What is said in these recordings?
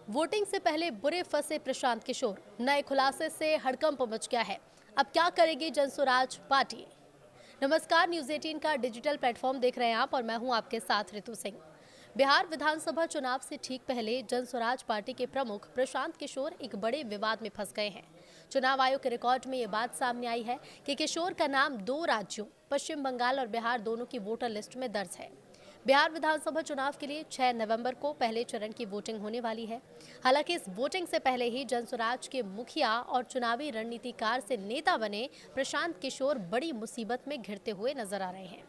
Voting से पहले बुरे फंसे प्रशांत किशोर, नए खुलासे से हड़कंप मच गया है। अब क्या करेगी जनसुराज पार्टी? नमस्कार, न्यूज 18 का डिजिटल प्लेटफॉर्म देख रहे हैं आप और मैं हूं आपके साथ ऋतु सिंह। बिहार विधानसभा चुनाव से ठीक पहले जनसुराज पार्टी के प्रमुख प्रशांत किशोर एक बड़े विवाद में फंस गए हैं। चुनाव आयोग के रिकॉर्ड में ये बात सामने आई है कि किशोर का नाम 2 राज्यों पश्चिम बंगाल और बिहार दोनों की वोटर लिस्ट में दर्ज है। बिहार विधानसभा चुनाव के लिए 6 नवंबर को पहले चरण की वोटिंग होने वाली है। हालांकि इस वोटिंग से पहले ही जनसुराज के मुखिया और चुनावी रणनीतिकार से नेता बने प्रशांत किशोर बड़ी मुसीबत में घिरते हुए नजर आ रहे हैं।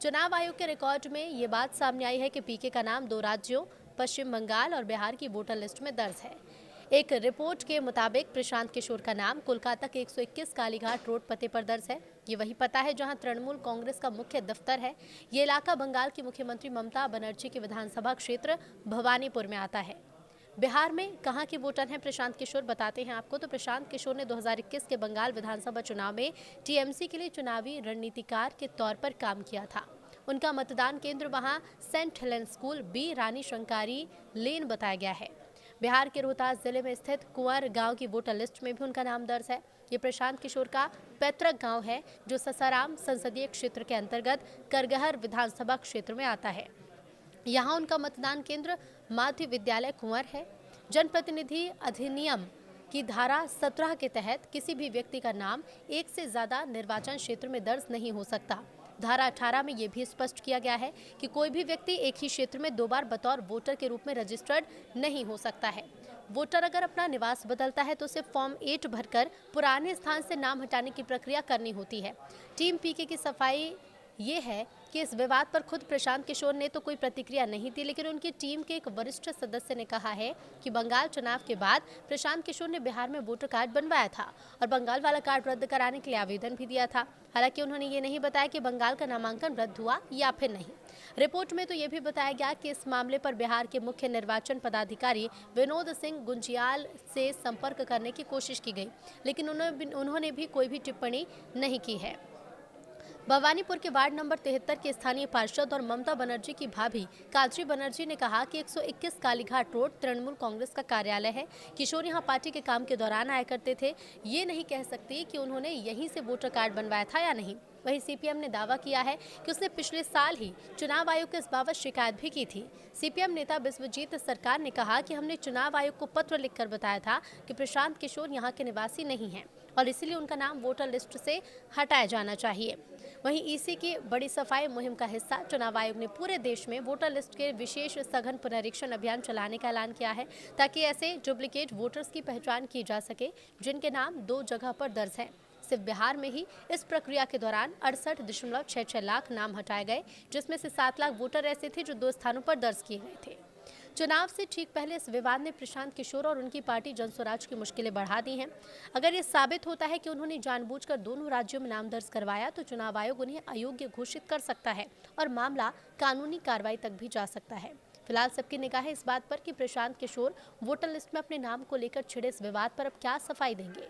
चुनाव आयोग के रिकॉर्ड में ये बात सामने आई है कि पीके का नाम 2 राज्यों पश्चिम बंगाल और बिहार की वोटर लिस्ट में दर्ज है। एक रिपोर्ट के मुताबिक प्रशांत किशोर का नाम कोलकाता के 121 कालीघाट रोड पते पर दर्ज है। ये वही पता है जहां तृणमूल कांग्रेस का मुख्य दफ्तर है। ये इलाका बंगाल की मुख्यमंत्री ममता बनर्जी के विधानसभा क्षेत्र भवानीपुर में आता है। बिहार में कहां के वोटर हैं प्रशांत किशोर, बताते हैं आपको। तो प्रशांत किशोर ने 2021 के बंगाल विधानसभा चुनाव में टीएमसी के लिए चुनावी रणनीतिकार के तौर पर काम किया था। उनका मतदान केंद्र वहां सेंट हेलेन स्कूल बी रानी शंकारी लेन बताया गया है। बिहार के रोहतास जिले में स्थित कुंवर गांव की वोटर लिस्ट में भी उनका नाम दर्ज है। ये प्रशांत किशोर का पैतृक गांव है जो ससाराम संसदीय क्षेत्र के अंतर्गत करगहर विधानसभा क्षेत्र में आता है। यहाँ उनका मतदान केंद्र माध्य विद्यालय कुंवर है। जनप्रतिनिधि अधिनियम की धारा 17 के तहत किसी भी व्यक्ति का नाम एक से ज्यादा निर्वाचन क्षेत्र में दर्ज नहीं हो सकता। धारा 18 में यह भी स्पष्ट किया गया है कि कोई भी व्यक्ति एक ही क्षेत्र में 2 बार बतौर वोटर के रूप में रजिस्टर्ड नहीं हो सकता है। वोटर अगर अपना निवास बदलता है तो उसे फॉर्म 8 भरकर पुराने स्थान से नाम हटाने की प्रक्रिया करनी होती है। टीम पीके की सफाई ये है कि इस विवाद पर खुद प्रशांत किशोर ने तो कोई प्रतिक्रिया नहीं दी, लेकिन उनकी टीम के एक वरिष्ठ सदस्य ने कहा है कि बंगाल चुनाव के बाद प्रशांत किशोर ने बिहार में वोटर कार्ड बनवाया था और बंगाल वाला कार्ड रद्द कराने के लिए आवेदन भी दिया था। हालांकि उन्होंने ये नहीं बताया कि बंगाल का नामांकन रद्द हुआ या फिर नहीं। रिपोर्ट में तो ये भी बताया गया कि इस मामले पर बिहार के मुख्य निर्वाचन पदाधिकारी विनोद सिंह गुंजियाल से संपर्क करने की कोशिश की गई, लेकिन उन्होंने भी कोई भी टिप्पणी नहीं की है। भवानीपुर के वार्ड नंबर 73 के स्थानीय पार्षद और ममता बनर्जी की भाभी काजरी बनर्जी ने कहा कि 121 कालीघाट रोड तृणमूल कांग्रेस का कार्यालय है। किशोर यहां पार्टी के काम के दौरान आया करते थे। ये नहीं कह सकती कि उन्होंने यहीं से वोटर कार्ड बनवाया था या नहीं। वहीं सीपीएम ने दावा किया है कि उसने पिछले साल ही चुनाव आयोग को इस बाबत शिकायत भी की थी। सीपीएम नेता विश्वजीत सरकार ने कहा कि हमने चुनाव आयोग को पत्र लिखकर बताया था कि प्रशांत किशोर यहाँ के निवासी नहीं हैं और इसीलिए उनका नाम वोटर लिस्ट से हटाया जाना चाहिए। वहीं ईसी की बड़ी सफाई मुहिम का हिस्सा चुनाव आयोग ने पूरे देश में वोटर लिस्ट के विशेष सघन पुनरीक्षण अभियान चलाने का ऐलान किया है ताकि ऐसे डुप्लीकेट वोटर्स की पहचान की जा सके जिनके नाम 2 जगह पर दर्ज हैं। सिर्फ बिहार में ही इस प्रक्रिया के दौरान 68.66 लाख नाम हटाए गए, जिसमें से 7 लाख वोटर ऐसे थे जो 2 स्थानों पर दर्ज किए गए थे। चुनाव से ठीक पहले इस विवाद ने प्रशांत किशोर और उनकी पार्टी जनसुराज की मुश्किलें बढ़ा दी हैं। अगर ये साबित होता है कि उन्होंने जानबूझकर दोनों राज्यों में नाम दर्ज करवाया तो चुनाव आयोग उन्हें अयोग्य घोषित कर सकता है और मामला कानूनी कार्रवाई तक भी जा सकता है। फिलहाल सबकी निगाहें इस बात पर कि प्रशांत किशोर वोटर लिस्ट में अपने नाम को लेकर छिड़े इस विवाद पर अब क्या सफाई देंगे।